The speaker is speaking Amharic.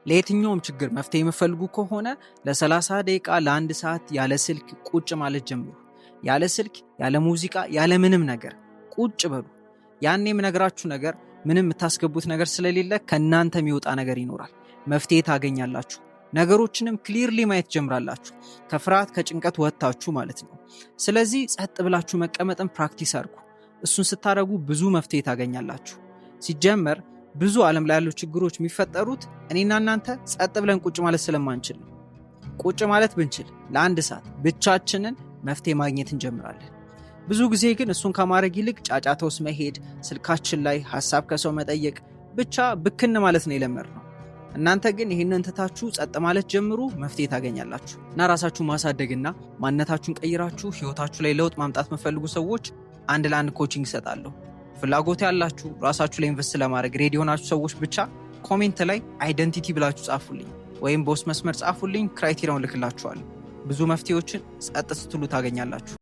ለየትኛውም ችግር መፍትሄ የምፈልጉ ከሆነ ለ30 ደቂቃ ለ1 ሰዓት ያለ ስልክ ቁጭ ማለት ጀምሩ። ያለ ስልክ፣ ያለ ሙዚቃ፣ ያለ ምንም ነገር ቁጭ በሉ። ያኔ የምነግራችሁ ነገር ምንም የምታስገቡት ነገር ስለሌለ ከእናንተ የሚወጣ ነገር ይኖራል። መፍትሄ ታገኛላችሁ። ነገሮችንም ክሊርሊ ማየት ጀምራላችሁ። ከፍርሃት ከጭንቀት ወጥታችሁ ማለት ነው። ስለዚህ ጸጥ ብላችሁ መቀመጥን ፕራክቲስ አድርጉ። እሱን ስታደርጉ ብዙ መፍትሄ ታገኛላችሁ። ሲጀመር ብዙ ዓለም ላይ ያሉ ችግሮች የሚፈጠሩት እኔና እናንተ ጸጥ ብለን ቁጭ ማለት ስለማንችል ነው። ቁጭ ማለት ብንችል ለ1 ሰዓት ብቻችንን መፍትሄ ማግኘት እንጀምራለን። ብዙ ጊዜ ግን እሱን ከማድረግ ይልቅ ጫጫታ ውስጥ መሄድ፣ ስልካችን ላይ ሐሳብ ከሰው መጠየቅ፣ ብቻ ብክን ማለት ነው የለመድነው። እናንተ ግን ይህንን ትታችሁ ጸጥ ማለት ጀምሩ፣ መፍትሄ ታገኛላችሁ። እና ራሳችሁ ማሳደግና ማንነታችሁን ቀይራችሁ ህይወታችሁ ላይ ለውጥ ማምጣት መፈልጉ ሰዎች 1 ለ1 ኮቺንግ ይሰጣለሁ። ፍላጎት ያላችሁ ራሳችሁ ላይ ኢንቨስት ለማድረግ ሬዲ ሆናችሁ ሰዎች ብቻ ኮሜንት ላይ አይደንቲቲ ብላችሁ ጻፉልኝ ወይም በውስጥ መስመር ጻፉልኝ። ክራይቴሪያውን ልክላችኋለሁ። ብዙ መፍትሄዎችን ጸጥ ስትሉ ታገኛላችሁ።